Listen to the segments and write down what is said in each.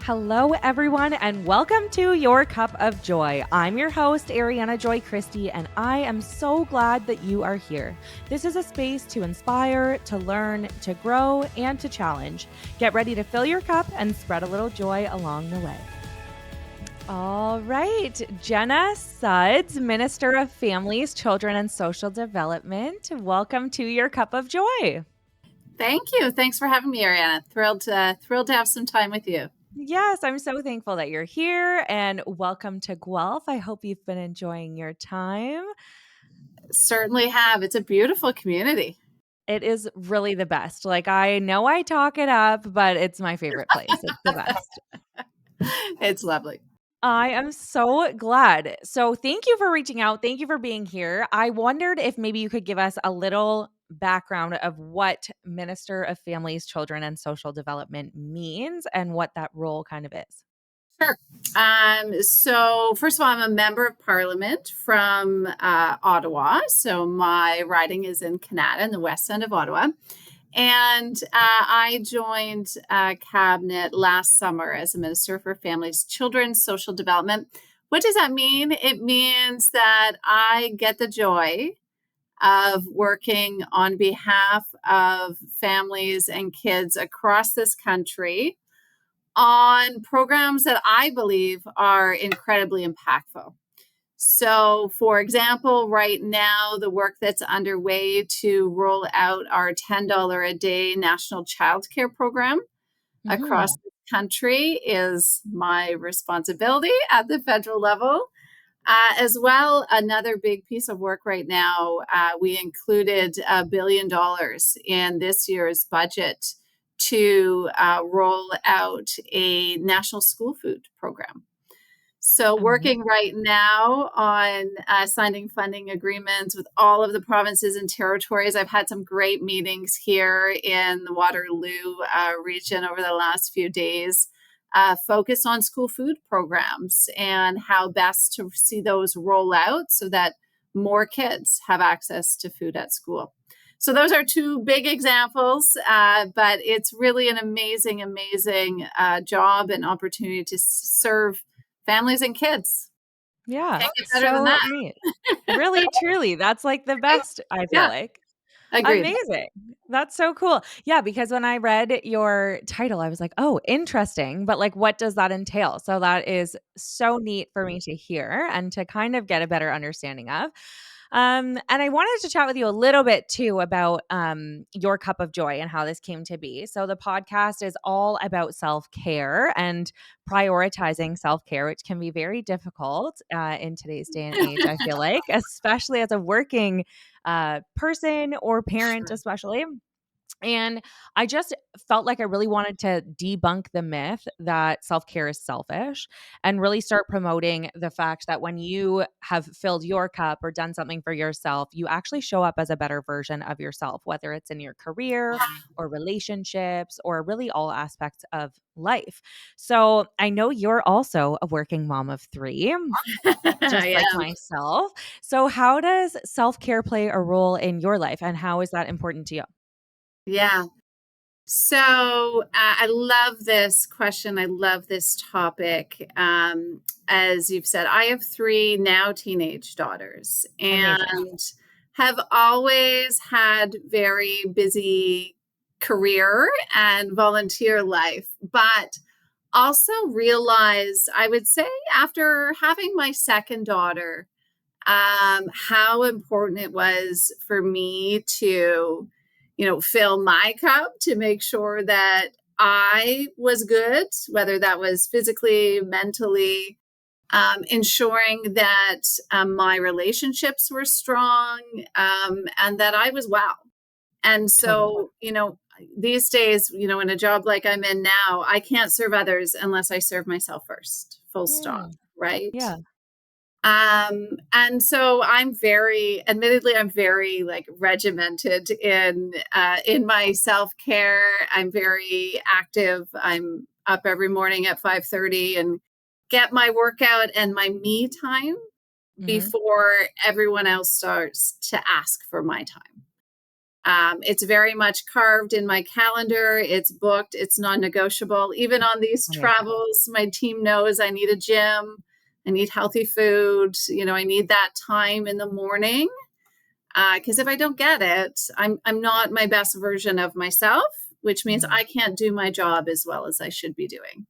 Hello, everyone, and welcome to Your Cup of Joy. I'm your host, Ariana Joy Christie, and I am so glad that you are here. This is a space to inspire, to learn, to grow, and to challenge. Get ready to fill your cup and spread a little joy along the way. All right, Jenna Sudds, Minister of Families, Children, and Social Development. Welcome to Your Cup of Joy. Thank you. Thanks for having me, Ariana. Thrilled to have some time with you. Yes, I'm so thankful that you're here, and welcome to Guelph. I hope you've been enjoying your time. Certainly have. It's a beautiful community. It is really the best. I know I talk it up, but it's my favorite place. It's the best. It's lovely. I am so glad. So thank you for reaching out. Thank you for being here. I wondered if maybe you could give us a little background of what Minister of Families, Children, and Social Development means and what that role kind of is. Sure. So first of all, I'm a member of Parliament from Ottawa. So my riding is in Canada, in the west end of Ottawa. And I joined cabinet last summer as a Minister for Families, Children, Social Development. What does that mean? It means that I get the joy of working on behalf of families and kids across this country on programs that I believe are incredibly impactful. So, for example, right now, the work that's underway to roll out our $10 a day national childcare program across the country is my responsibility at the federal level. As well, another big piece of work right now, we included $1 billion in this year's budget to roll out a national school food program. So working right now on signing funding agreements with all of the provinces and territories. I've had some great meetings here in the Waterloo region over the last few days, focused on school food programs and how best to see those roll out so that more kids have access to food at school. So those are two big examples, but it's really an amazing job and opportunity to serve families and kids. Yeah, Can't get better than so that. neat. Really, truly, that's the best, I feel Yeah, like. agreed. Amazing. That's so cool. Yeah, because when I read your title, I was like, oh, interesting. But what does that entail? So that is so neat for me to hear and to kind of get a better understanding of. And I wanted to chat with you a little bit too about your cup of joy and how this came to be. So the podcast is all about self-care and prioritizing self-care, which can be very difficult in today's day and age, I feel like, especially as a working person or parent, especially. And I just felt like I really wanted to debunk the myth that self-care is selfish and really start promoting the fact that when you have filled your cup or done something for yourself, you actually show up as a better version of yourself, whether it's in your career or relationships or really all aspects of life. So I know you're also a working mom of 3, just I like am. myself. So how does self-care play a role in your life and how is that important to you? Yeah. So I love this question. I love this topic. As you've said, I have 3 now teenage daughters Amazing. and have always had very busy career and volunteer life, but also realized, I would say, after having my second daughter, how important it was for me to, fill my cup to make sure that I was good, whether that was physically, mentally, ensuring that my relationships were strong, and that I was well. And Totally. so, these days, in a job like I'm in now, I can't serve others unless I serve myself first, full stop, Mm, right? yeah. And so admittedly, I'm very regimented in my self-care. I'm very active. I'm up every morning at 5:30 and get my workout and my me time Mhm. before everyone else starts to ask for my time. It's very much carved in my calendar. It's booked. It's non-negotiable. Even on these Amazing. travels, my team knows I need a gym. I need healthy food. I need that time in the morning. Because if I don't get it, I'm not my best version of myself, which means Mhm. I can't do my job as well as I should be doing.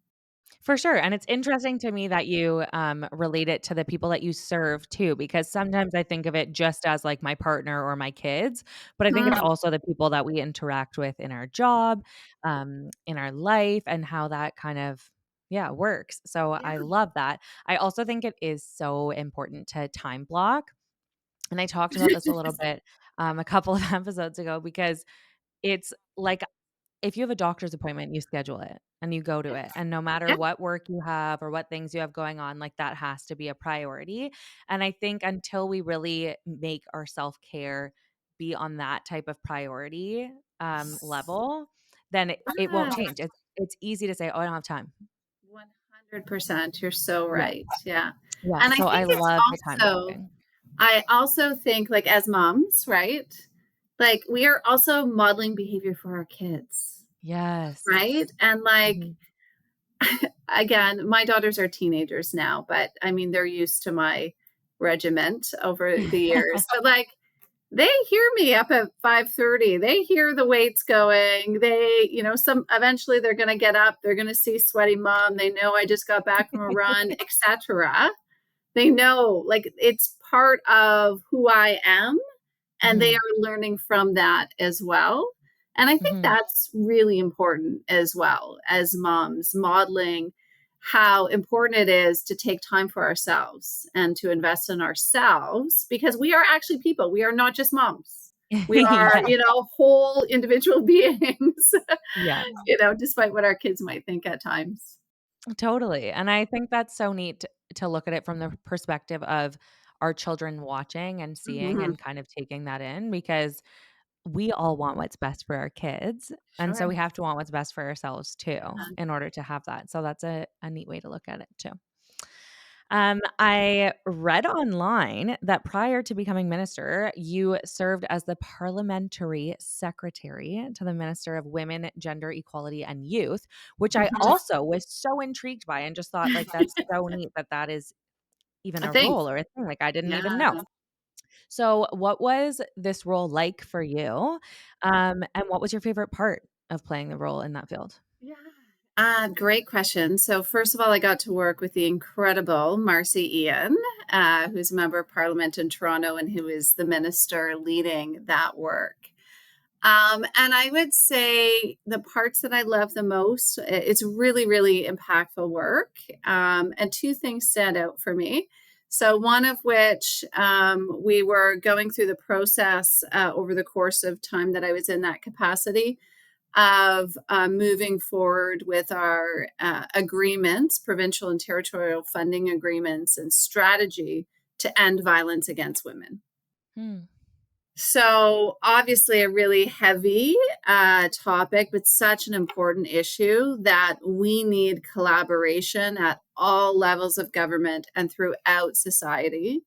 For sure, and it's interesting to me that you, relate it to the people that you serve too, because sometimes I think of it just as, like, my partner or my kids, but I think it's Mm, also the people that we interact with in our job, in our life, and how that kind of, yeah, works. So yeah. I love that. I also think it is so important to time block, and I talked about this a little bit, a couple of episodes ago because it's like if you have a doctor's appointment, you schedule it and you go to it, and no matter Yeah. what work you have or what things you have going on, like, that has to be a priority, and I think until we really make our self-care be on that type of priority, level, then it won't Ah, change. It's easy to say, "Oh, I don't have time." 100%. You're so Yeah, right. Yeah. yeah, And I so I think it's love the time also, blocking. I also think, like, as moms, right? Like, we are also modeling behavior for our kids, Yes. right? And like, Mhm. again, my daughters are teenagers now, but I mean, they're used to my regiment over the years. But like, they hear me up at 5:30. They hear the weights going. Some eventually they're going to get up. They're going to see sweaty mom. They know I just got back from a run, etc. They know, like, it's part of who I am, and they Mhm, are learning from that as well. And I think mhm. that's really important as well as moms, modeling how important it is to take time for ourselves and to invest in ourselves, because we are actually people. We are not just moms. We are, Yeah, whole individual beings, yeah. despite what our kids might think at times. Totally, and I think that's so neat to look at it from the perspective of our children watching and seeing Mhm. and kind of taking that in because we all want what's best for our kids, and so Sure. we have to want what's best for ourselves too in order to have that, so that's a neat way to look at it too. I read online that prior to becoming minister, you served as the parliamentary secretary to the Minister of Women, Gender Equality, and Youth, which I Mhm. also was so intrigued by and just thought, like, that's so neat that that is even I a think. role or a thing, like, I didn't Yeah. even know. So, what was this role like for you? And what was your favorite part of playing the role in that field? Yeah. Great question. So, first of all, I got to work with the incredible Marcy Ian, who's a member of Parliament in Toronto and who is the minister leading that work. And I would say the parts that I love the most, it's really, really impactful work. And two things stand out for me. So, one of which, we were going through the process over the course of time that I was in that capacity of moving forward with our agreements, provincial and territorial funding agreements, and strategy to end violence against women. Hmm. So, obviously, a really heavy topic, but such an important issue that we need collaboration at all levels of government and throughout society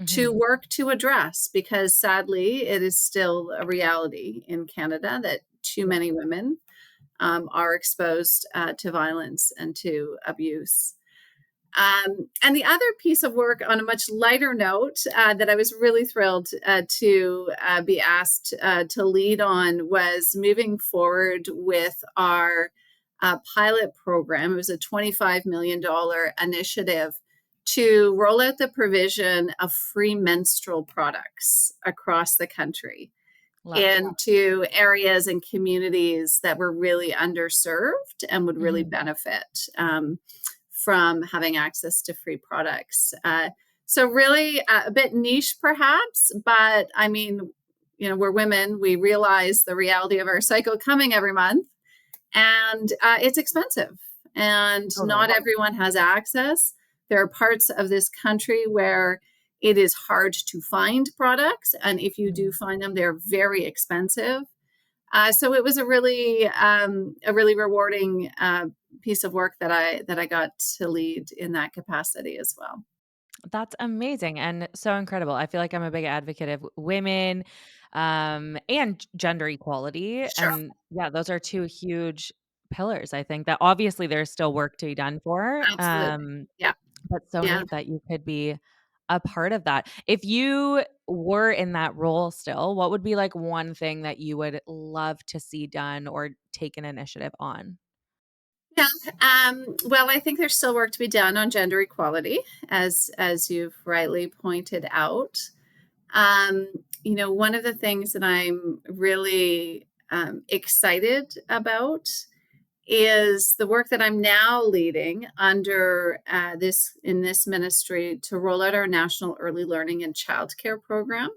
to Mhm. work to address, because sadly, it is still a reality in Canada that too Yeah. many women are exposed to violence and to abuse. And the other piece of work on a much lighter note that I was really thrilled to be asked to lead on was moving forward with our pilot program. It was a $25 million initiative to roll out the provision of free menstrual products across the country Love. into areas and communities that were really underserved and would really Mhm. benefit from having access to free products. So, really a bit niche perhaps, but I mean, we're women, we realize the reality of our cycle coming every month, and it's expensive, and Totally. not everyone has access. There are parts of this country where it is hard to find products, and if you do Mhm. find them, they're very expensive. So it was a really rewarding piece of work that I got to lead in that capacity as well. That's amazing and so incredible. I feel like I'm a big advocate of women, and gender equality. Sure. And yeah, those are 2 huge pillars, I think, that obviously there's still work to be done for, Absolutely. Yeah. but so Yeah. neat that you could be a part of that. If you were in that role still, what would be, like, one thing that you would love to see done or take an initiative on? Yeah. Well, I think there's still work to be done on gender equality, as you've rightly pointed out. Um, one of the things that I'm really excited about is the work that I'm now leading under this ministry to roll out our national early learning and childcare program.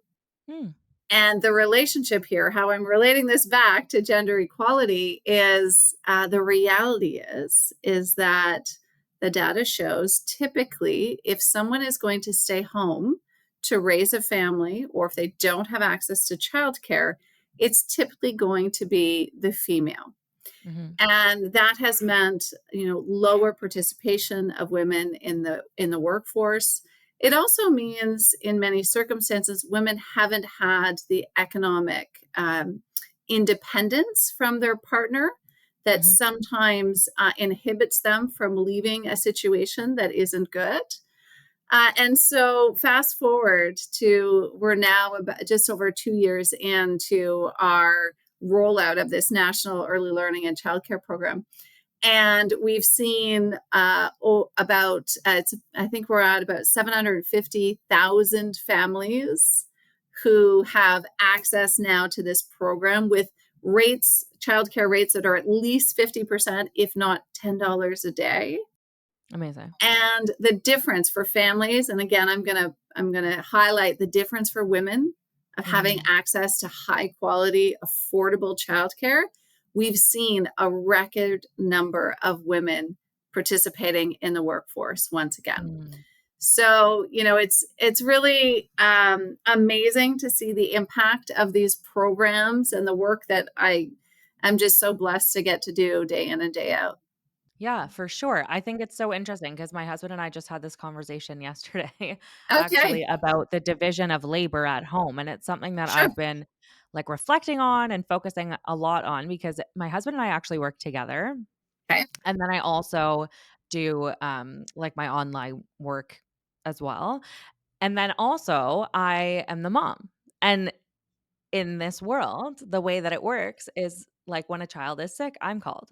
Hmm, And the relationship here, how I'm relating this back to gender equality, is the reality is that the data shows typically if someone is going to stay home to raise a family, or if they don't have access to childcare, it's typically going to be the female. mhm, And that has meant, lower participation of women in the workforce. It also means in many circumstances women haven't had the economic independence from their partner that mhm. sometimes inhibits them from leaving a situation that isn't good. And so, fast forward to we're now about just over 2 years into our rollout of this national early learning and childcare program. And we've seen I think we're at about 750,000 families who have access now to this program with childcare rates that are at least 50%, if not $10 a day. Amazing. And the difference for families, and again, I'm gonna highlight the difference for women of having Mhm, access to high quality, affordable childcare. We've seen a record number of women participating in the workforce once again. mm. So, it's really amazing to see the impact of these programs and the work that I'm just so blessed to get to do day in and day out. Yeah, for sure. I think it's so interesting because my husband and I just had this conversation yesterday, Okay, actually, about the division of labor at home. And it's something that sure. I've been like reflecting on and focusing a lot on because my husband and I actually work together. Okay. And then I also do like my online work as well. And then also I am the mom. And in this world, the way that it works is, like, when a child is sick, I'm called,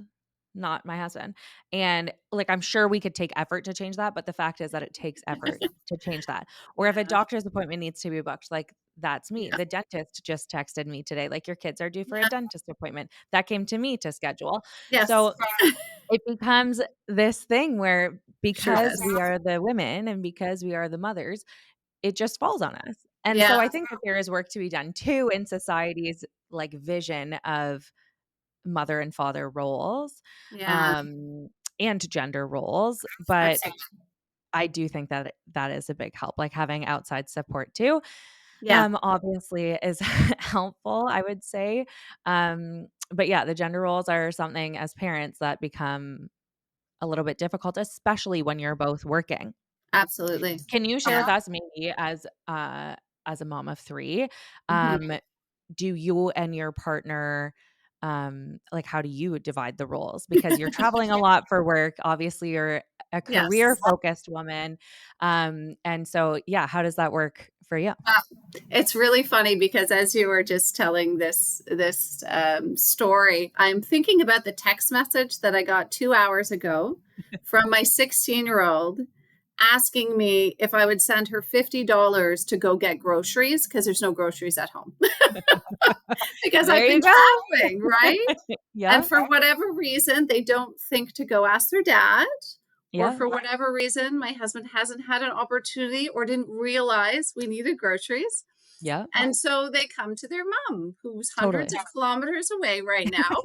not my husband, and, like, I'm sure we could take effort to change that, but the fact is that it takes effort to change that. Or if a Yeah. doctor's appointment needs to be booked, like, that's me. Yeah. The dentist just texted me today, like, "Your kids are due for a Yeah. dentist appointment." That came to me to schedule. Yes. So, it becomes this thing where Sure because does. we are the women and because we are the mothers, it just falls on us. And Yeah. so I think that there is work to be done too in society's, like, vision of mother and father roles, Yeah. um, and gender roles, but Absolutely. I do think that that is a big help, like, having outside support too, Yeah. obviously is helpful, I would say, but yeah, the gender roles are something as parents that become a little bit difficult, especially when you're both working. Absolutely. Can you share Yeah. with us maybe as a mom of 3, Mhm. um, do you and your partner, like, how do you divide the roles? Because you're traveling a lot for work, obviously you're a Yes. career-focused woman, and so, yeah, how does that work for you? It's really funny because as you were just telling this story, I'm thinking about the text message that I got 2 hours ago from my 16-year-old asking me if I would send her $50 to go get groceries because there's no groceries at home because I've There you been go. traveling, right? And Yep, for whatever reason, they don't think to go ask their dad, or yep, for whatever reason, my husband hasn't had an opportunity or didn't realize we needed groceries. yep, And so they come to their mom, who's hundreds totally. of kilometers away right now.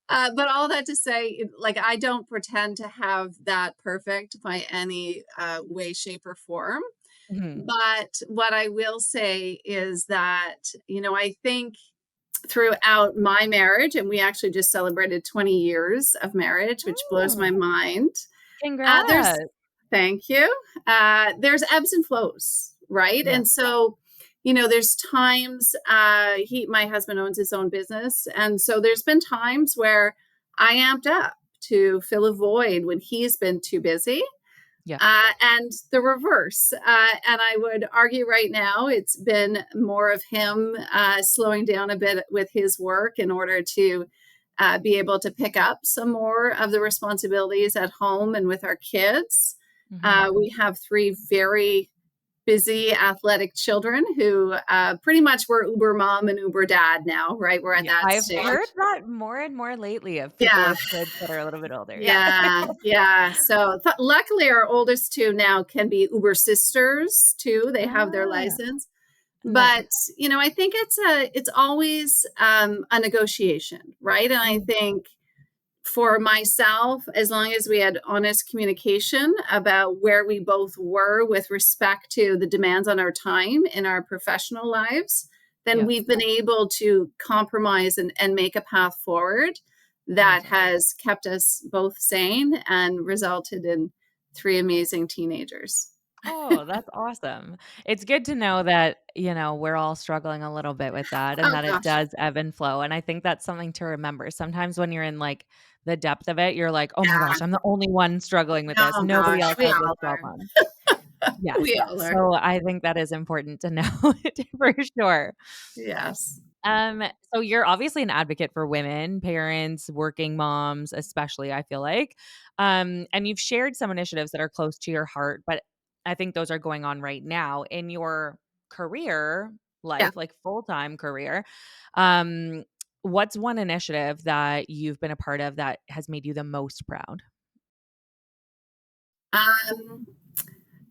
But all that to say, like, I don't pretend to have that perfect by any way, shape, or form. Mhm. But what I will say is that, I think throughout my marriage, and we actually just celebrated 20 years of marriage, which blows my Mm, mind. There's congrats. Thank you. There's ebbs and flows, right? Yeah, And so there's times my husband owns his own business, and so there's been times where I amped up to fill a void when he's been too busy, Yeah. and the reverse. And I would argue right now it's been more of him slowing down a bit with his work in order to be able to pick up some more of the responsibilities at home and with our kids. Mhm. We have three very busy athletic children who pretty much we're uber mom and uber dad now, right? We're at Yeah, that I've heard stage. that more and more lately of people Yeah. with kids that are a little bit older. Yeah. Yeah, yeah. So luckily, our oldest two now can be Uber sisters too. They have their Ah, license, but nice. I think it's always a negotiation, right? And I Mm, think for myself, as long as we had honest communication about where we both were with respect to the demands on our time in our professional lives, then yeah, we've been able to compromise and make a path forward that amazing. has kept us both sane and resulted in three amazing teenagers. Oh, that's awesome. It's good to know that, we're all struggling a little bit with that and Oh that it gosh. does ebb and flow. And I think that's something to remember. Sometimes when you're in like the depth of it, you're like, oh my Yeah. gosh, I'm the only one struggling with this. Oh Nobody gosh. else We has this all are. problem. Yes. We all are. So I think that is important to know for sure. Yes. Um, so you're obviously an advocate for women, parents, working moms, especially, I feel like. And you've shared some initiatives that are close to your heart, but I think those are going on right now in your career Yeah. life, like full-time career. Um, what's one initiative that you've been a part of that has made you the most proud? Um,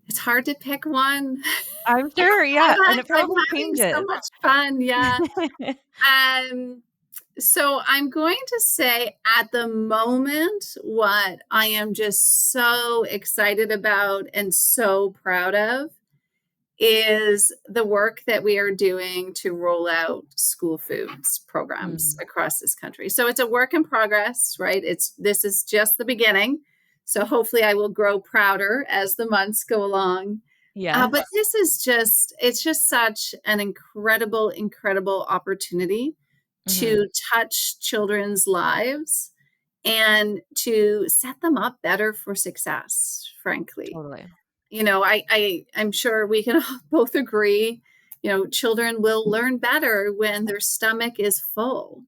it's hard to pick one. I'm sure, yeah, and it I'm probably having so changes. much fun, yeah. Um, so I'm going to say at the moment, what I am just so excited about and so proud of is the work that we are doing to roll out school foods programs Mm, across this country. So it's a work in progress, right? This is just the beginning. So hopefully I will grow prouder as the months go along. But yes, it's just such an incredible opportunity mhm, to touch children's lives and to set them up better for success, frankly. totally, I'm sure we can all both agree, children will learn better when their stomach is full.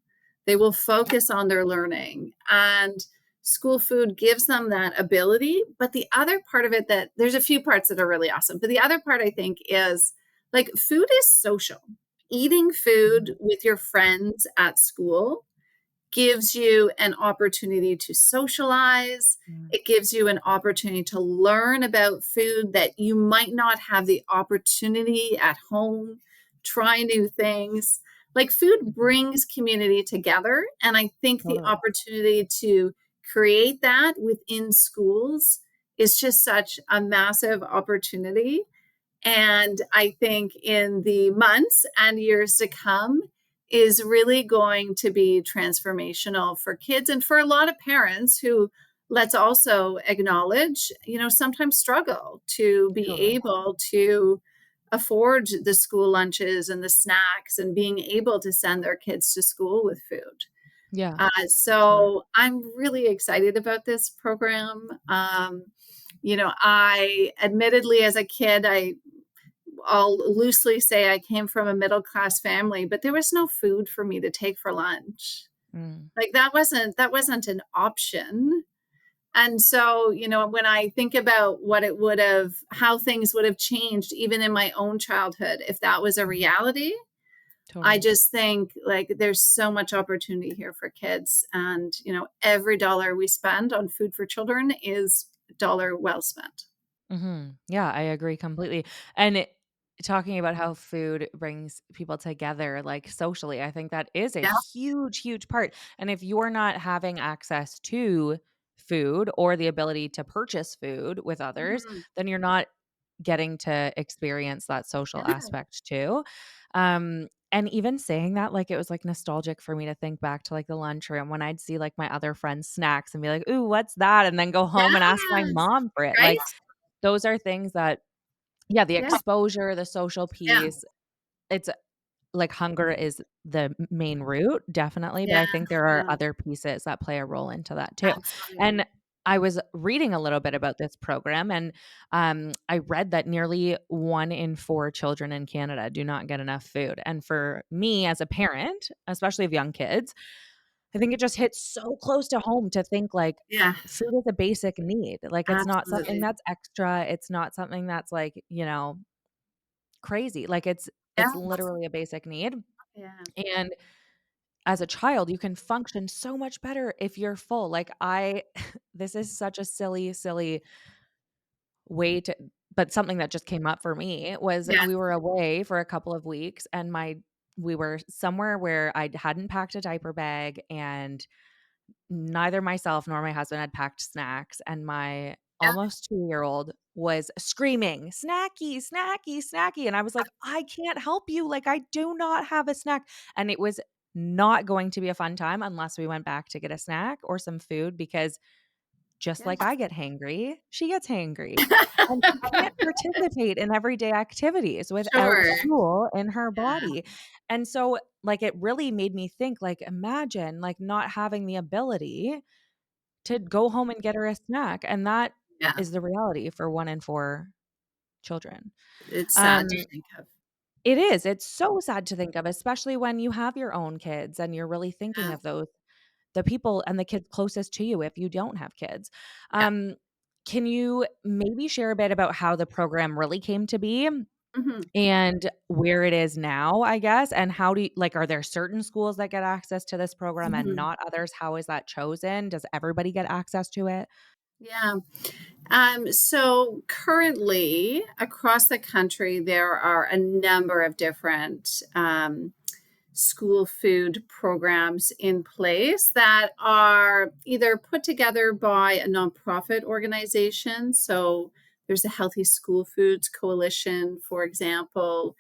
They will focus on their learning, and school food gives them that ability. But the other part of it, that there's a few parts that are really awesome, but the other part I think is like food is social. Eating food mhm, with your friends at school gives you an opportunity to socialize. mm, It gives you an opportunity to learn about food that you might not have the opportunity at home, try new things. Like food mhm, brings community together. And I think the totally. opportunity to create that within schools is just such a massive opportunity. And I think in the months and years to come is really going to be transformational for kids and for a lot of parents who, let's also acknowledge, sometimes struggle to be Totally. able to afford the school lunches and the snacks and being able to send their kids to school with food. Yeah, for sure. So I'm really excited about this program. I admittedly, as a kid, I'll loosely say I came from a middle class family, but there was no food for me to take for lunch. Mm, Like that wasn't an option. And so, when I think about how things would have changed even in my own childhood, if that was a mhm, reality, I totally. just think like there's so much opportunity here for kids. And, every dollar we spend on food for children is a dollar well spent. Mhm. Yeah, I agree completely. And talking about how food brings people together, like socially, I think that is a Yeah. huge, huge part. And if you're not having access to food or the ability to purchase food with others, Mhm. then you're not getting to experience that social Yeah. aspect too. And even saying that, like, it was, like, nostalgic for me to think back to, like, the lunchroom when I'd see, like, my other friends' snacks and be like, "Ooh, what's that?" And then go home and ask my Yes. mom for it. Right? Like, those are things that, yeah, the Yeah. exposure, the social Yeah. piece, it's like hunger is the main root, definitely, but Yeah, I think there are yeah, other pieces that play a role into that too. absolutely. And I was reading a little bit about this program, and I read that nearly 1 in 4 children in Canada do not get enough food. And for me as a parent, especially of young kids, I think it just hits so close to home to think like Yeah, food is a basic need. Like it's not something absolutely. that's extra. It's not something that's like, crazy. Like Yeah, it's literally a basic need. yeah, And as a child, you can function so much better if you're full. Like I this is such a silly, silly way to but something that just came up for me was yeah, we were away for a couple of weeks and we were somewhere where I hadn't packed a diaper bag and neither myself nor my husband had packed snacks, and my yeah, almost 2-year-old was screaming, "Snacky, snacky, snacky," and I was like, "I can't help you, like, I do not have a snack," and it was not going to be a fun time unless we went back to get a snack or some food because just yeah. like I get hangry, she gets hangry, and she can't participate in everyday activities without Sure. fuel in her Yeah, body, and so, like, it really made me think, like, imagine, like, not having the ability to go home and get her a snack, and that yeah. is the reality for 1 in 4 children. It's sad to Um, think of. it is, it's so sad to think of, especially when you have your own kids and you're really thinking Yeah, of the people and the kids closest to you if you don't have kids. yeah. Um, can you maybe share a bit about how the program really came to be Mhm, and where it is now, I guess? And how do you like, are there certain schools that get access to this program and mhm. not others? How is that chosen? Does everybody get access to it? Yeah. So currently across the country, there are a number of different school food programs in place that are either put together by a nonprofit organization. So there's the Healthy School Foods Coalition, for example,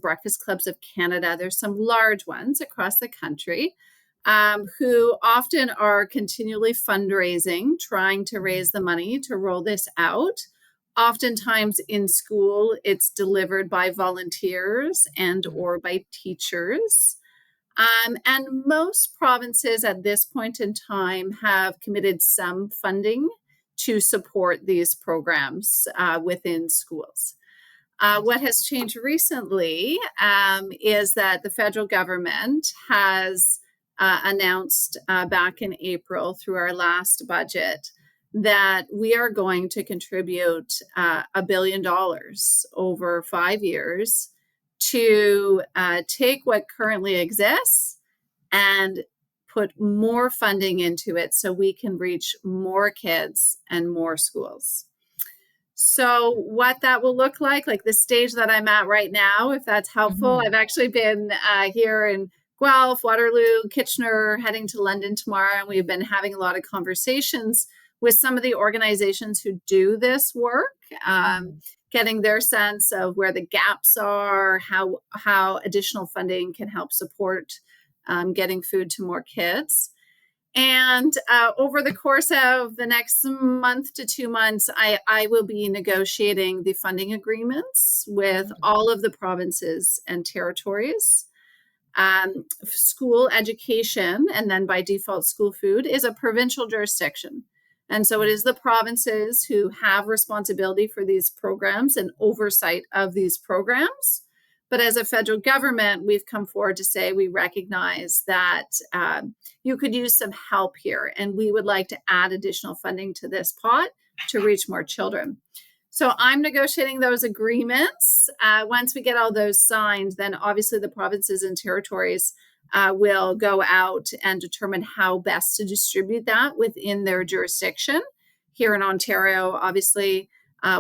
Breakfast Clubs of Canada. There's some large ones across the country who often are continually fundraising, trying to raise the money to roll this out. Oftentimes in school, it's delivered by volunteers and Mhm, or by teachers. And most provinces at this point in time have committed some funding to support these programs within schools. What has changed recently is that the federal government has announced back in April through our last budget that we are going to contribute $1 billion over 5 years to take what currently exists and put more funding into it so we can reach more kids and more schools. So, what that will look like the stage that I'm at right now, if that's helpful, I've mhm, actually been here in Guelph, Waterloo, Kitchener, heading to London tomorrow, and we've been having a lot of conversations with some of the organizations who do this work, mhm, getting their sense of where the gaps are, how additional funding can help support getting food to more kids. And over the course of the next month to 2 months, I will be negotiating the funding agreements with mhm, all of the provinces and territories. School education, and then by default, school food, is a provincial jurisdiction. And so it right, is the provinces who have responsibility for these programs and oversight of these programs. But as a federal government, we've come forward to say we recognize that you could use some help here, and we would like to add additional funding to this pot to reach more children. So I'm negotiating those agreements. Once we get all those signed, then obviously the provinces and territories will go out and determine how best to distribute that within their jurisdiction. Here in Ontario, obviously,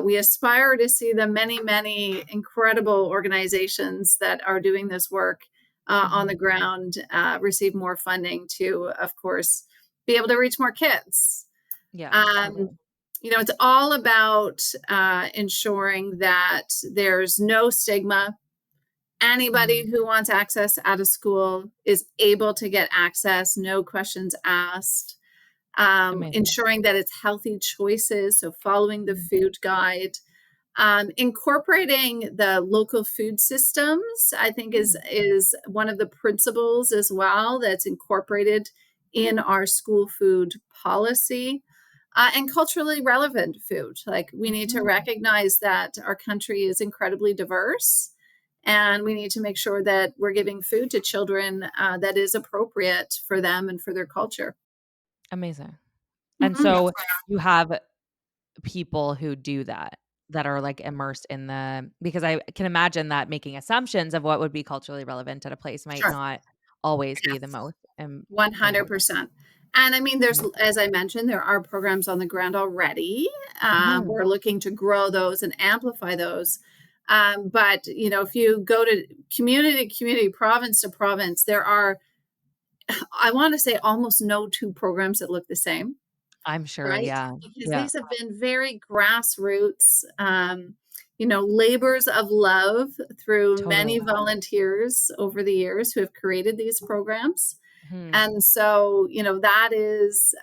we aspire to see the many, many incredible organizations that are doing this work on the mhm. ground receive more funding to, of course, be able to reach more kids. Yeah, Um, totally. it's all about ensuring that there's no stigma. Anybody Mhm. who wants access at a school is able to get access, no questions asked. Amazing. Ensuring that it's healthy choices, so following the Mhm, food guide. Incorporating the local food systems, I think, Mm, is one of the principles as well that's incorporated in our school food policy. And culturally relevant food. Like we need to mhm. recognize that our country is incredibly diverse, and we need to make sure that we're giving food to children that is appropriate for them and for their culture. Amazing. And Mhm. so you have people who do that, that are, like, immersed in the because I can imagine that making assumptions of what would be culturally relevant at a place might Sure. not always be the most important. 100%. And I mean, there's, Mm. as I mentioned, there are programs on the ground already. Mhm. We're looking to grow those and amplify those. But if you go to community, province to province, there are, I want to say, almost no two programs that look the same, I'm sure, right? yeah. Because Yeah, these have been very grassroots, labors of love through many totally. volunteers over the years who have created these programs. Mhm. And so, that is,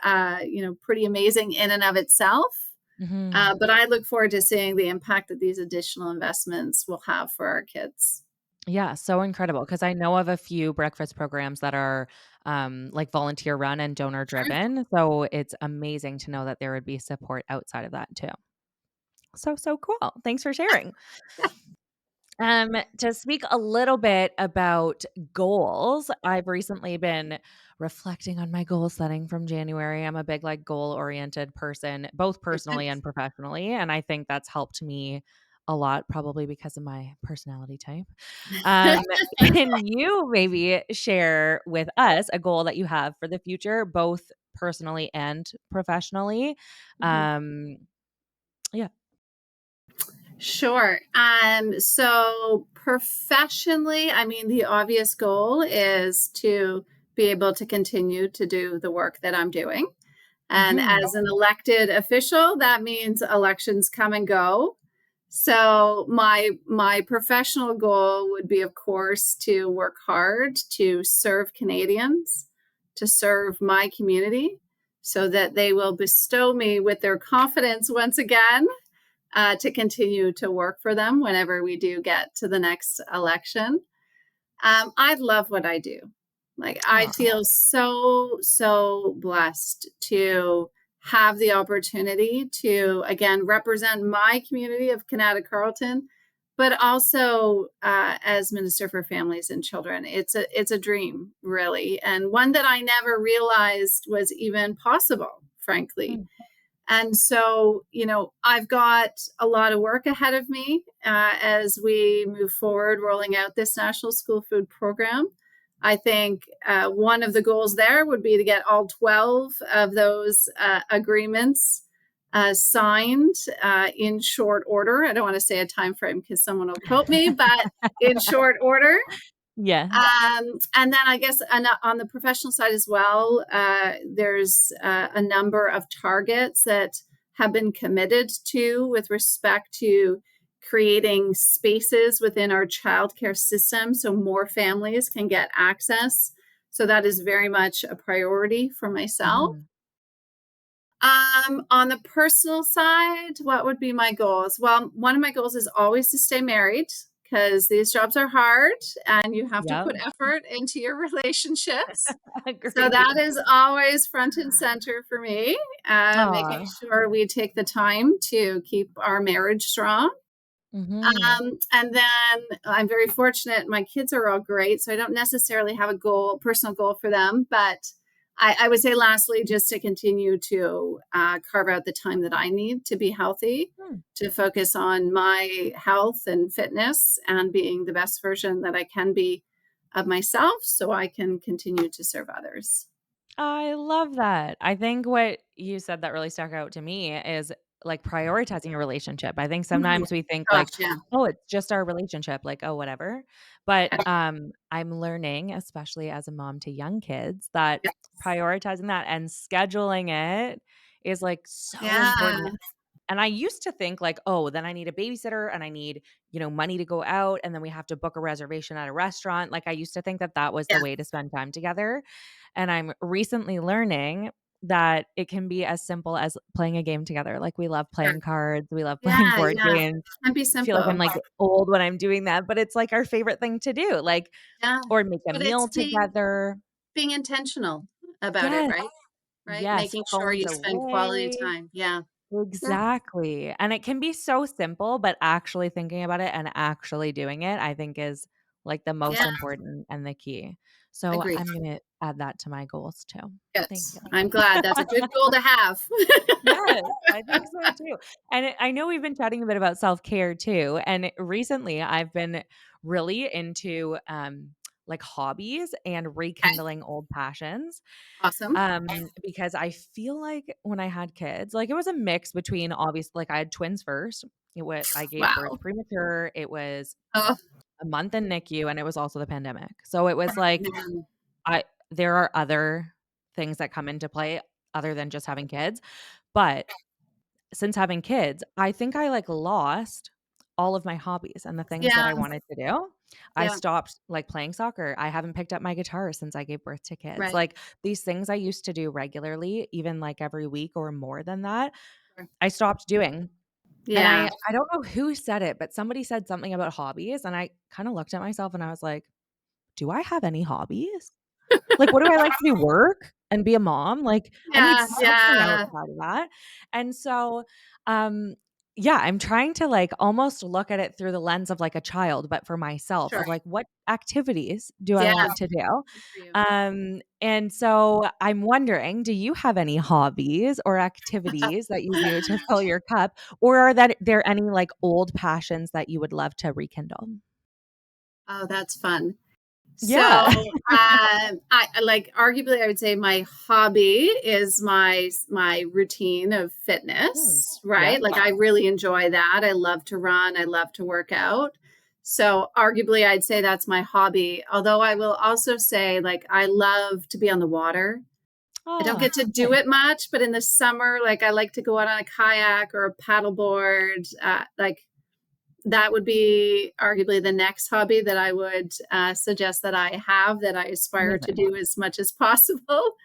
pretty amazing in and of itself. Mhm. But I look forward to seeing the impact that these additional investments will have for our kids. Yeah, so incredible. Because I know of a few breakfast programs that are, like, volunteer run and donor Sure. driven, so it's amazing to know that there would be support outside of that too. So, so cool. Thanks for sharing. To speak a little bit about goals, I've recently been reflecting on my goal setting from January. I'm a big, like, goal-oriented person, both personally and professionally, and I think that's helped me a lot, probably because of my personality type. Um, can you maybe share with us a goal that you have for the future, both personally and professionally? Mhm. Um, yeah. Sure. So professionally, I mean, the obvious goal is to be able to continue to do the work that I'm doing. And Mhm. as an elected official, that means elections come and go. So my professional goal would be, of course, to work hard to serve Canadians, to serve my community, so that they will bestow me with their confidence once again, to continue to work for them whenever we do get to the next election. I love what I do. Like, I Aw. feel so blessed to have the opportunity to, again, represent my community of Canada Carleton, but also as Minister for Families and Children. It's a dream, really, and one that I never realized was even possible, frankly. Mm, And so, I've got a lot of work ahead of me as we move forward rolling out this National School Food Program. I think one of the goals there would be to get all 12 of those agreements signed in short order. I don't want to say a time frame because someone will quote me, but in short order. yeah. And then I guess on the professional side as well, there's a number of targets that have been committed to with respect to creating spaces within our childcare system so more families can get access. So that is very much a priority for myself. Mhm. On the personal side, what would be my goals? Well, one of my goals is always to stay married because these jobs are hard and you have to Yep. put effort into your relationships. So that Agreed. is always front and center for me, making Aw. sure we take the time to keep our marriage strong. Mhm. And then I'm very fortunate. My kids are all great, so I don't necessarily have a personal goal for them. But I would say, lastly, just to continue to carve out the time that I need to be healthy, Hmm. to focus on my health and fitness and being the best version that I can be of myself, so I can continue to serve others. I love that. I think what you said that really stuck out to me is, like, prioritizing a relationship. I think Mhm. sometimes we think, Gosh, like, yeah. "Oh, it's just our relationship," like, "Oh, whatever." But, Yeah. I'm learning, especially as a mom to young kids, that Yes. prioritizing that and scheduling it is, like, so important. Yeah. And I used to think like, "Oh, then I need a babysitter and I need, money to go out, and then we have to book a reservation at a restaurant." Like, I used to think that that was the Yeah. way to spend time together. And I'm recently learning that it can be as simple as playing a game together. Like, we love Sure. playing cards, we love playing Yeah, board yeah. games. Can be I feel like I'm, simple. like, old when I'm doing that, but it's, like, our favorite thing to do, like, Yeah. or make a But it's meal together. being intentional about it, Yes, right? Right? yes, Making sure phones you spend quality away. time. Yeah. Yeah. Exactly, and it can be so simple, but actually thinking about it and actually doing it, I think is, like, the most Yeah. important and the key. So, Agreed. I'm gonna add that to my goals too. Good. Thank you. I'm glad. That's a good goal to have. Yes, I think so too. And I know we've been chatting a bit about self-care too, and recently I've been really into, like, hobbies and Okay. rekindling old passions, Awesome. because I feel like when I had kids, like, it was a mix between like, I had twins first. I gave birth Wow. premature, it was Oh, a month in NICU, and it was also the pandemic. So it was like, man. I there are other things that come into play other than just having kids, but since having kids, I think I, like, lost all of my hobbies and the things that Yeah. I wanted to do. I Yeah. stopped, like, playing soccer. I haven't picked up my guitar since I gave birth to kids. Right. Like, these things I used to do regularly, even, like, every week or more than that, Sure. I stopped doing. And Yeah. I don't know who said it, but somebody said something about hobbies, and I kinda looked at myself and I was like, "Do I have any hobbies?" Like, what do I like to do? Work and be a mom? Like, I need Yeah. something Yeah. outside of that. And so, um, yeah, I'm trying to, like, almost look at it through the lens of, like, a child, but for myself Sure. of, like, what activities do I Yeah. want to do? Good for you. And so I'm wondering, do you have any hobbies or activities that you do to fill your cup? Or are there any, like, old passions that you would love to rekindle? Oh, that's fun. So, Yeah. I like arguably I would say my hobby is my routine of Mm. fitness, Yeah. right? Like I really enjoy that. I love to run, I love to work out. So, arguably I'd say that's my hobby. Although I will also say like I love to be on the water. I don't Oh, get to do nice. it much, but in the summer like I like to go out on a kayak or a paddleboard. Like that would be arguably the next hobby that I would suggest that I have that I aspire to Amazing. do as much as possible.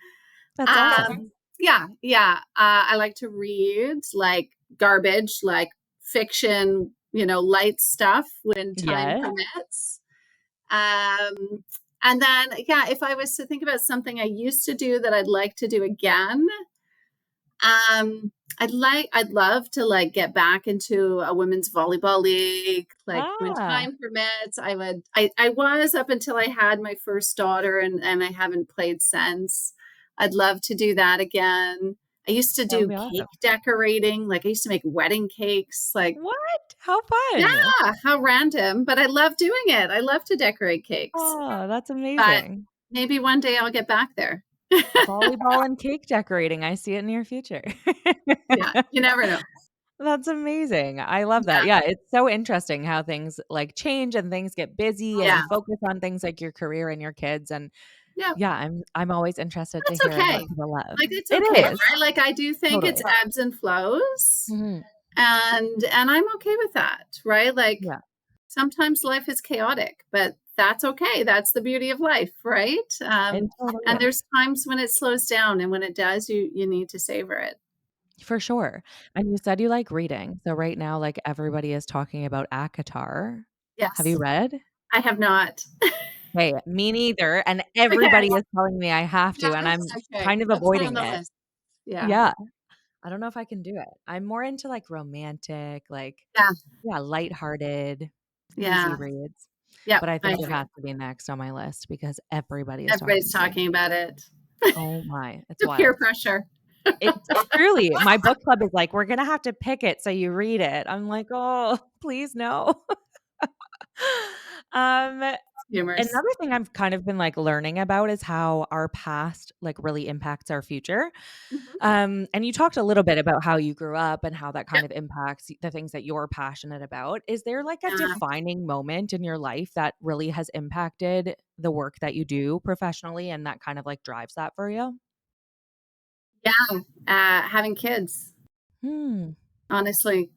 That's awesome. Yeah, yeah. I like to read like garbage, like fiction, light stuff when time Yes. permits. Um, and then, yeah, if I was to think about something I used to do that I'd like to do again, I'd love to like get back into a women's volleyball league. Like when Ah, time permits, I was up until I had my first daughter and I haven't played since. I'd love to do that again. I used to that would do be awesome. cake decorating. Like I used to make wedding cakes. Like, What? How fun. yeah, how random, but I love doing it. I love to decorate cakes. Oh, that's But amazing. maybe one day I'll get back there. Volleyball and cake decorating, I see it in your future. Yeah, you never know. That's amazing. I love that. Yeah. Yeah, it's so interesting how things, like, change and things get busy and Yeah. you focus on things like your career and your kids, and Yeah. yeah, I'm always interested to That's hear okay. what people love. Like, it's It okay, is, right? Like, I do think it's totally. ebbs and flows, Mhm. and I'm okay with that, right? Like, Yeah, sometimes life is chaotic, but that's okay. That's the beauty of life, right? it totally And is. there's times when it slows down, and when it does, you need to savor it. For sure. And you said you like reading. So right now, like, everybody is talking about ACOTAR. Have you Yes. read? I have not. Hey, me neither, and Okay. everybody is telling me I have to, and Yes, I'm okay. kind of I'll put it on avoiding the it. list. Yeah. Yeah, I don't know if I can do it. I'm more into, like, romantic, like, Yeah. yeah, lighthearted, easy Yeah. reads, Yep. but I I think it agree. has to be next on my list because everybody is talking Everybody's about it. talking about it. Oh my, it's The peer wild. pressure. It's truly my book club is like, "We're gonna have to pick it so you read it." I'm like, "Oh, please no." Um, Humorous. another thing I've kind of been, like, learning about is how our past, like, really impacts our future. Mhm. And you talked a little bit about how you grew up and how that Yep. kind of impacts the things that you're passionate about. Is there, like, a Yeah. defining moment in your life that really has impacted the work that you do professionally and that kind of, like, drives that for you? Yeah, having kids, Hmm. honestly.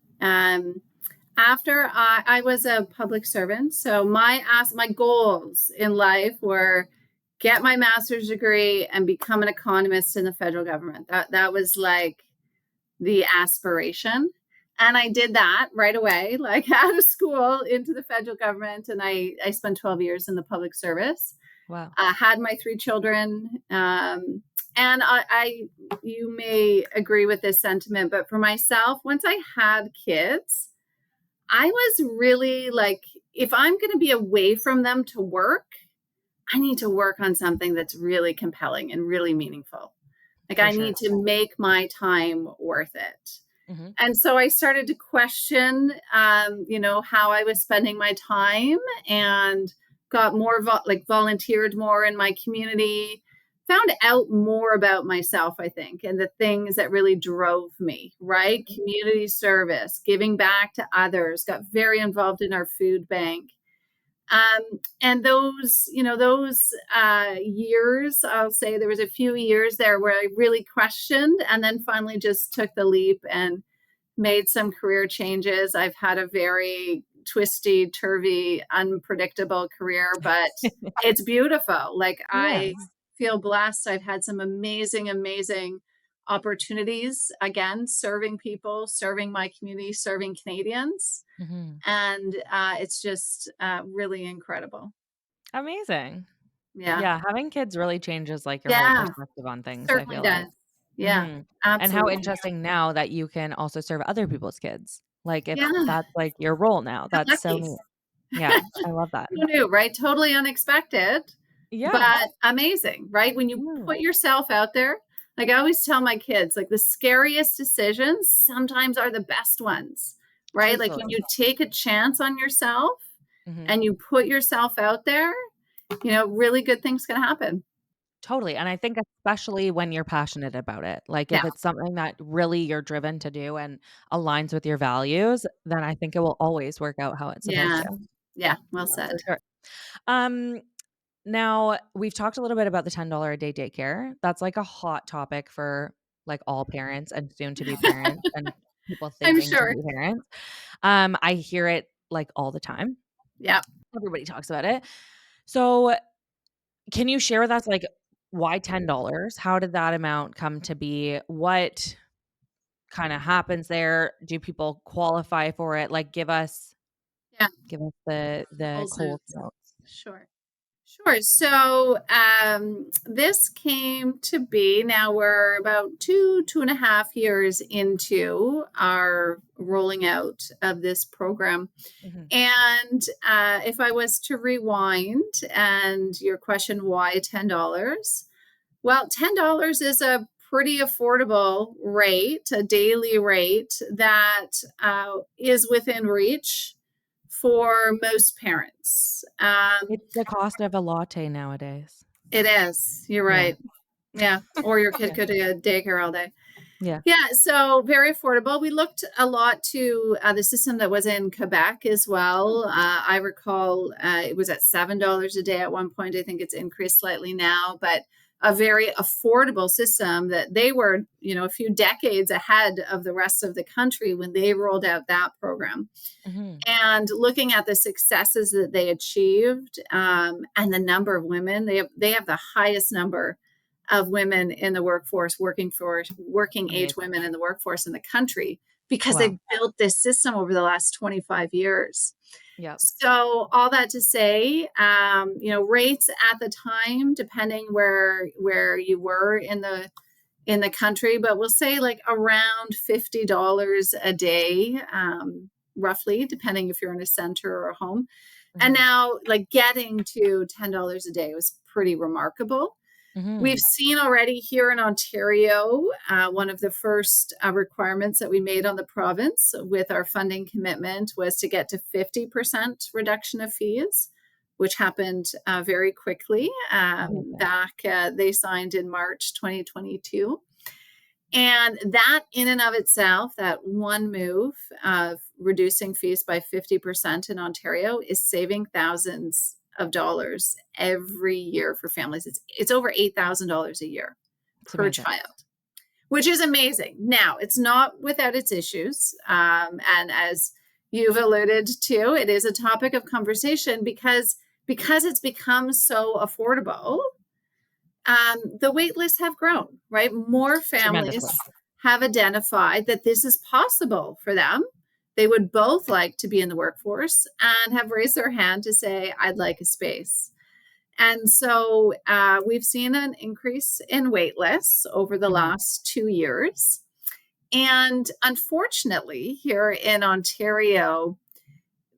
After I was a public servant, so my goals in life were get my master's degree, and become an economist in the federal government. That was like the aspiration. And I did that right away, like out of school into the federal government. And I spent 12 years in the public service. Wow. Had my 3 children. And you may agree with this sentiment, but for myself, once I had kids, I was really like, if I'm going to be away from them to work, I need to work on something that's really compelling and really meaningful. Like For I sure. need to make my time worth it. Mhm. And so I started to question, how I was spending my time, and got more volunteered more in my community, found out more about myself, I think, and the things that really drove me, right? Mhm. Community service, giving back to others, got very involved in our food bank. And those years, I'll say there was a few years there where I really questioned, and then finally just took the leap and made some career changes. I've had a very twisty, turvy, unpredictable career, but it's beautiful. Like I Yes. feel blessed. I've had some amazing, amazing opportunities, again, serving people, serving my community, serving Canadians. Mhm. And it's just really incredible. Amazing. Yeah. Yeah, having kids really changes, like, your whole Yeah. perspective on things, I Certainly feel like. does. Yeah. Mhm. And how Absolutely. interesting now that you can also serve other people's kids. Like, if Yeah. that's, like, your role now, How that's so lucky. neat. Yeah, I love that. Who knew, right? Totally unexpected, Yeah. but amazing, right? When you Mm. put yourself out there, like I always tell my kids, like the scariest decisions sometimes are the best ones, right? Like when Truthfully. you take a chance on yourself Mhm. and you put yourself out there, really good things can happen. Totally, and I think especially when you're passionate about it, like, if Yeah. it's something that really you're driven to do and aligns with your values, then I think it will always work out how it's supposed Yeah. to. Yeah. Well Yeah, for said. sure. Um, Now we've talked a little bit about the $10 a day daycare. That's, like, a hot topic for, like, all parents and soon to be parents and people I'm thinking to sure. be parents. I hear it, like, all the time. Yeah. Everybody talks about it. So, can you share with us, like, why $10? How did that amount come to be? What kinda happens there? Do people qualify for it? Like, Yeah. give us the Full Coles notes. Notes. Sure. Sure. So this came to be, now we're about 2.5 years into our rolling out of this program. Mhm, And if I was to rewind and your question, why $10? Well, $10 is a pretty affordable rate, a daily rate that is within reach for most parents. it's the cost of a latte nowadays. It is. You're Yeah, right. Yeah. Or your kid yeah, could do a daycare all day. yeah, Yeah. So very affordable. We looked a lot to the system that was in Quebec as well. I recall it was at $7 a day at one point. I think it's increased slightly now, but a very affordable system that they were, a few decades ahead of the rest of the country when they rolled out that program. mhm, And looking at the successes that they achieved, and the number of women, they have the highest number of women in the workforce, working age amazing. women in the workforce in the country, because Wow, they've built this system over the last 25 years. yep, So all that to say, rates at the time, depending where you were in the country, but we'll say like around $50 a day, roughly, depending if you're in a center or a home. And mhm, now, like getting to $10 a day was pretty remarkable. We've mhm, seen already here in Ontario, one of the first requirements that we made on the province with our funding commitment was to get to 50% reduction of fees, which happened very quickly. amazing, They signed in March 2022. And that, in and of itself, that one move of reducing fees by 50% in Ontario is saving thousands of dollars every year for families. It's over $8,000 a year it's per amazing. child, which is amazing. Now, it's not without its issues. And as you've alluded to, it is a topic of conversation because it's become so affordable. The wait lists have grown, right? More families Tremendously. have identified that this is possible for them. They would both like to be in the workforce and have raised their hand to say, I'd like a space. And so we've seen an increase in wait lists over the Mhm. last 2 years. And unfortunately, here in Ontario,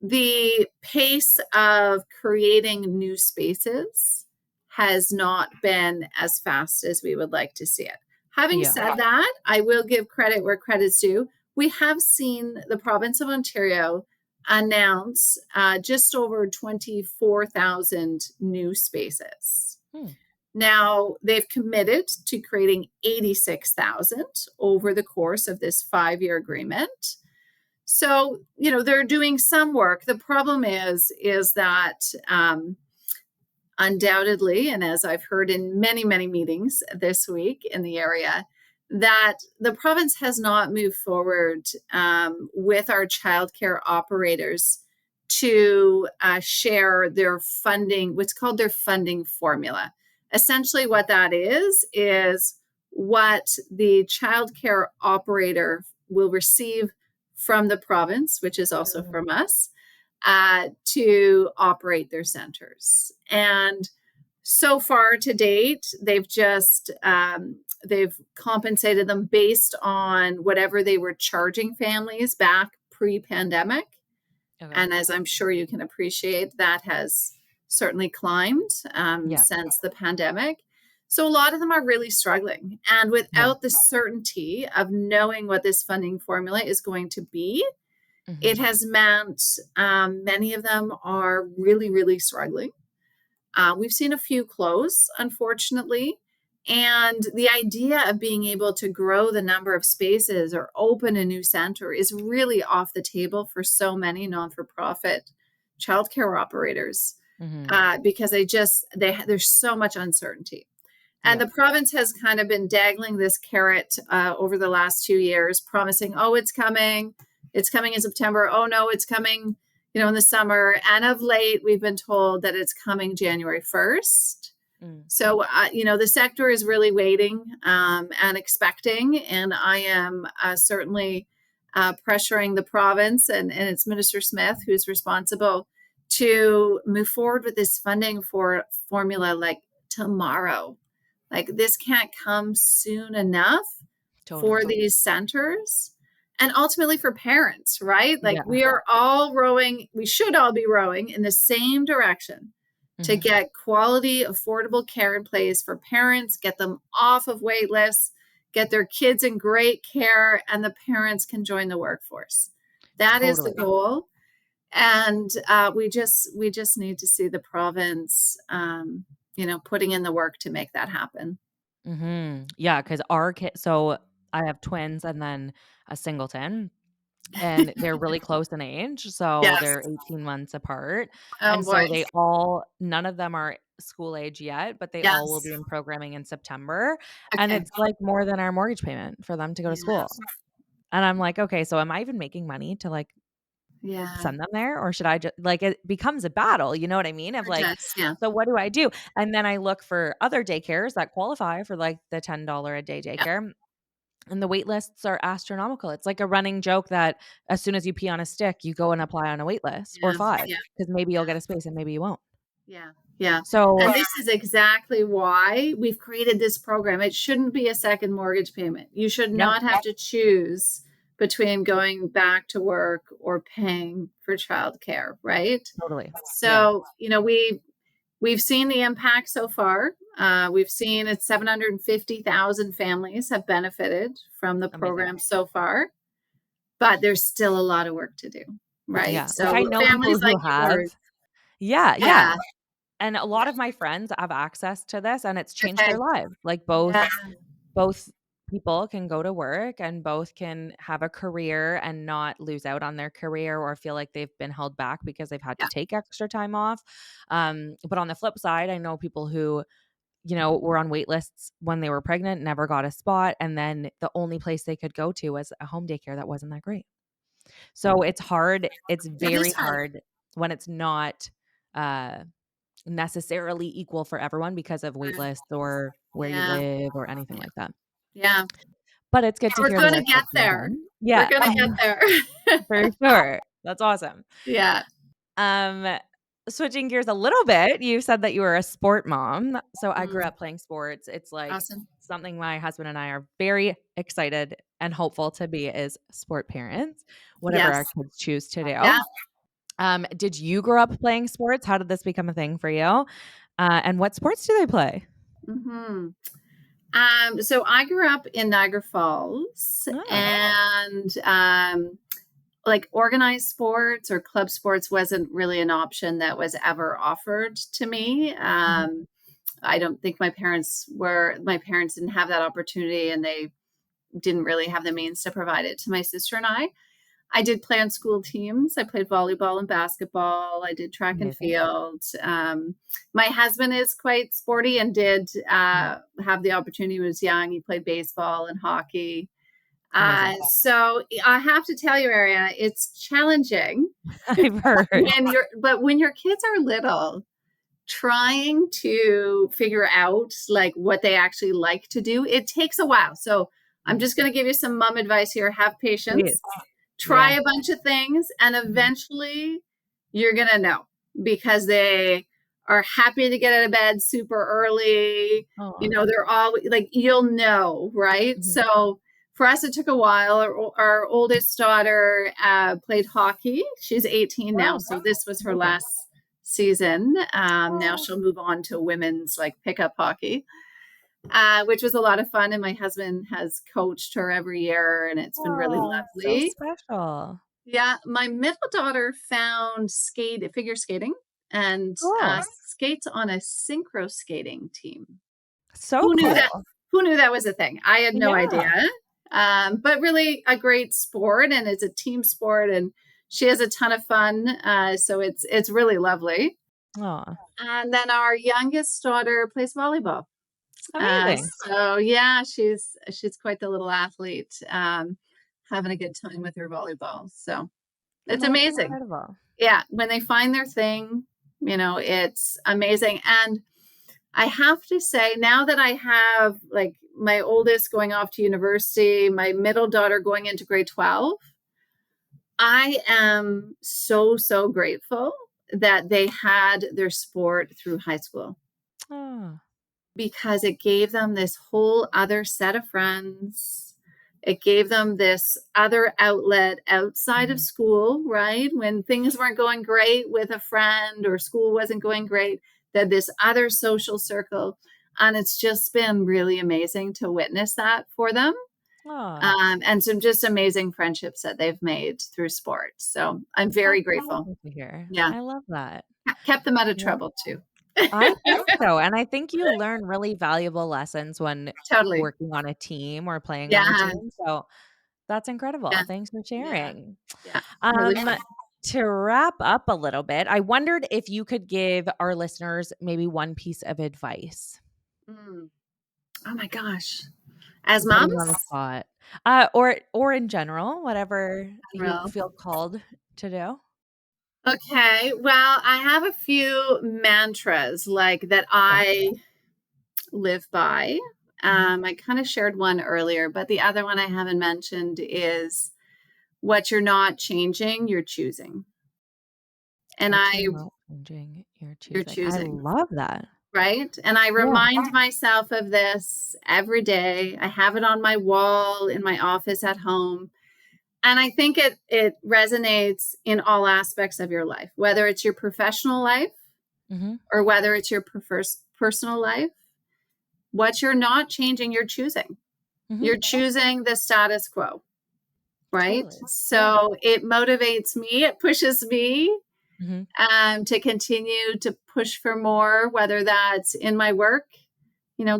the pace of creating new spaces has not been as fast as we would like to see it. Having Yeah. said that, I will give credit where credit's due. We have seen the province of Ontario announce just over 24,000 new spaces. Hmm. Now, they've committed to creating 86,000 over the course of this 5-year agreement. So, they're doing some work. The problem is that undoubtedly, and as I've heard in many, many meetings this week in the area, that the province has not moved forward with our childcare operators to share their funding, what's called their funding formula. Essentially, what that is what the childcare operator will receive from the province, which is also Mm. from us, to operate their centers. And so far to date, they've compensated them based on whatever they were charging families back pre-pandemic. Okay. And as I'm sure you can appreciate, that has certainly climbed Yeah. since the pandemic. So a lot of them are really struggling. And Yeah. without the certainty of knowing what this funding formula is going to be, it Mhm. has meant many of them are really, really struggling. We've seen a few close, unfortunately. And the idea of being able to grow the number of spaces or open a new center is really off the table for so many non for profit childcare operators Mhm. because there's so much uncertainty. And Yeah. the province has kind of been dangling this carrot over the last 2 years, promising, oh, it's coming. It's coming in September. Oh, no, it's coming, in the summer. And of late, we've been told that it's coming January 1st. Mm. So, the sector is really waiting and expecting. And I am certainly pressuring the province and it's Minister Smith who's responsible to move forward with this funding for formula like tomorrow. Like this can't come soon enough for Totally. these centers and ultimately for parents, right? Like Yeah. we are all rowing, we should all be rowing in the same direction to Mhm. get quality, affordable care in place for parents, get them off of wait lists, get their kids in great care, and the parents can join the workforce. That is the Totally. goal. And we just need to see the province putting in the work to make that happen. Mhm. Yeah, 'cause our kid so I have twins and then a singleton, and they're really close in age, so Yes. they're 18 months apart, Oh and boy. so they all none of them are school age yet, but they all will Yes. be in programming in September, and Okay. it's, like, more than our mortgage payment for them to go to Yeah. school, and I'm like, "Okay, so am I even making money to, like, Yeah. send them there, or should I just like, it becomes a battle, you know what I mean? Of It like, does. Yeah. so what do I do? And then I look for other daycares that qualify for, like, the $10 a day Yeah. daycare, and the wait lists are astronomical. It's like a running joke that as soon as you pee on a stick, you go and apply on a wait list or Yeah. 5 Yeah. because maybe you'll Yeah. get a space and maybe you won't. Yeah. Yeah. So And this is exactly why we've created this program. It shouldn't be a second mortgage payment. You should no, not have to choose between going back to work or paying for childcare, right? totally. Yeah, So, we've seen the impact so far. We've seen it's 750,000 families have benefited from the amazing. program so far, but there's still a lot of work to do, right? Yeah, like, I So know people families who like have. yours, Yeah, yeah. yeah, And a yeah, lot of my friends have access to this, and it's changed okay, their lives. Like, yeah, both people can go to work and both can have a career and not lose out on their career or feel like they've been held back because they've had to yeah, take extra time off. But on the flip side, I know people who, were on wait lists when they were pregnant, never got a spot, and then the only place they could go to was a home daycare that wasn't that great. So it's hard. It's it is very hard. hard when it's not, uh necessarily equal for everyone because of wait lists or where you Yeah. live or anything Yeah. like that. Yeah. But it's good to We're hear the gonna work get that's being there. done. We're Yeah, gonna get there. for sure. That's awesome. Yeah. Um, Switching gears a little bit, you said that you were a sport mom. So I grew Mm, up playing sports. It's like awesome. something my husband and I are very excited and hopeful to be as sport parents, whatever our Yes. kids choose to do. Yeah. Did you grow up playing sports? How did this become a thing for you? And what sports do they play? Mhm. So I grew up in Niagara Falls, Ah, and like organized sports or club sports wasn't really an option that was ever offered to me. mhm, I don't think my parents didn't have that opportunity, and they didn't really have the means to provide it to my sister and I. I did play on school teams. I played volleyball and basketball. I did track and amazing. field. My husband is quite sporty and did Mhm, have the opportunity when he was young. He played baseball and hockey. amazing. So I have to tell you, Ariana, it's challenging I've heard. when your kids are little, trying to figure out like what they actually like to do, it takes a while. So I'm Mhm, just going to give you some mom advice here. Have please. patience, try Yeah. a bunch of things, and Mhm, eventually you're going to know, because they are happy to get out of bed super early. aw, They're all like, you'll know, right? mhm. So for us, it took a while. Our oldest daughter played hockey. She's 18 now. Oh, So this was her amazing. last season. Now Oh, she'll move on to women's like pickup hockey, which was a lot of fun. And my husband has coached her every year, and it's been really so lovely. special. Yeah, my middle daughter found figure skating, and Cool. skates on a synchro skating team. So Who knew that? cool. Who knew that was a thing? I had no idea. Yeah. But really a great sport, and it's a team sport, and she has a ton of fun. So it's really lovely. Aw, And then our youngest daughter plays volleyball. amazing. So yeah, she's quite the little athlete. Having a good time with her volleyball. So it's That's amazing. incredible. Yeah, when they find their thing, it's amazing. And I have to say, now that I have like my oldest going off to university, my middle daughter going into grade 12, I am so, so grateful that they had their sport through high school, Oh, because it gave them this whole other set of friends. It gave them this other outlet outside of mhm. school, right? When things weren't going great with a friend or school wasn't going great, that this other social circle. And it's just been really amazing to witness that for them. Aw, And some just amazing friendships that they've made through sports. So I'm that's very grateful. wonderful to hear. Yeah. I love that. Kept them out of Yeah. trouble too. I think so, and I think you learn really valuable lessons when Totally. working on a team or playing on a Yeah. team, so that's incredible. Yeah. Thanks for Yeah. sharing. Yeah. Really Um, fun. to wrap up a little bit, I wondered if you could give our listeners maybe one piece of advice. Mm. Oh my gosh. As I'm putting you on the moms? spot. Or in general, whatever you Well, feel called to do. okay. Well, I have a few mantras like that Okay. I live by. Mhm. I kind of shared one earlier, but the other one I haven't mentioned is, what you're not changing, you're choosing. And What you're not changing, you're you're choosing. I choosing, love that. right? And I Yeah. remind myself of this every day. I have it on my wall in my office at home. And I think it resonates in all aspects of your life, whether it's your professional life Mhm. or whether it's your personal life. What you're not changing, you're choosing. Mhm. You're choosing the status quo, right? Totally. Yeah. So it motivates me, it pushes me Mhm. to continue to push for more, whether that's in my work,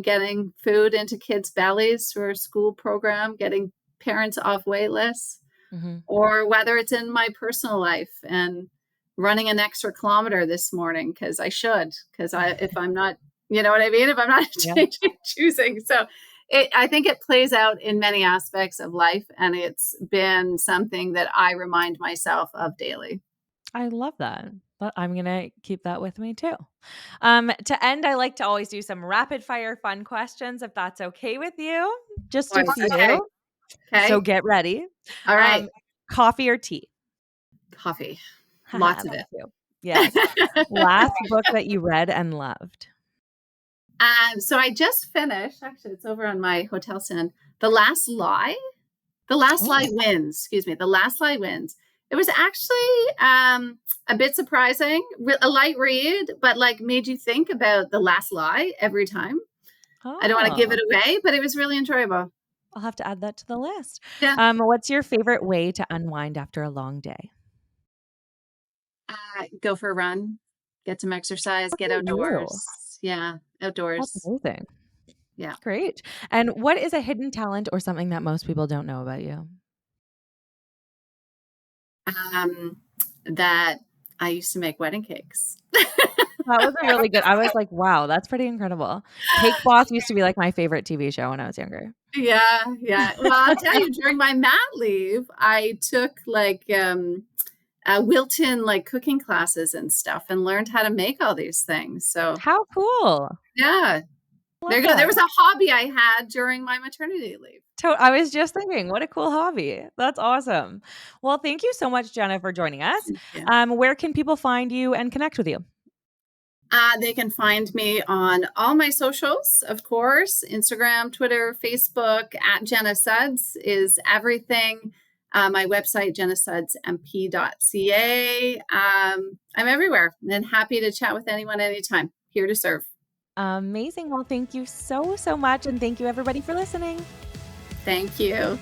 getting food into kids' bellies for a school program, getting parents off wait lists, Mhm. or whether it's in my personal life and running an extra kilometer this morning because I should, because if I'm not, you know what I mean? If I'm not Yeah. changing, choosing. So I think it plays out in many aspects of life. And it's been something that I remind myself of daily. I love that. but I'm gonna keep that with me too. To end, I like to always do some rapid fire fun questions if that's okay with you. Just a Boys. Okay. few. So Okay. get ready. All right. Um, Coffee or tea? Coffee. Haha, Lots of me it. too. Yes. Last book that you read and loved? So I just finished, actually, it's over on my hotel stand. The Last Lie. The Last Lie Oh. Wins. Excuse me. The Last Lie Wins. It was actually a bit surprising, a light read, but like made you think about the last lie every time. I don't want to give Oh, it away, but it was really enjoyable. I'll have to add that to the list. Yeah. What's your favorite way to unwind after a long day? Go for a run, get some exercise, Good get for you. outdoors. Yeah, That's outdoors. amazing. Yeah. Great. And what is a hidden talent or something that most people don't know about you? Um, that I used to make wedding cakes. That was a really good I was like, "Wow, that's pretty incredible." Cake Boss used to be, like, my favorite TV show when I was younger. Yeah, yeah. Well, I'll tell you, during my mat leave, I took like Wilton like cooking classes and stuff and learned how to make all these things. So How cool. yeah, there Love you go. There that. was a hobby I had during my maternity leave. I was just thinking, what a cool hobby. That's awesome. Well, thank you so much, Jenna, for joining us. Yeah. Where can people find you and connect with you? They can find me on all my socials, of course, Instagram, Twitter, Facebook. At Jenna Sudds is everything. My website, jennasuddsmp.ca. I'm everywhere and happy to chat with anyone anytime. Here to serve. Amazing. Well, thank you so, so much. And thank you, everybody, for listening. Thank you.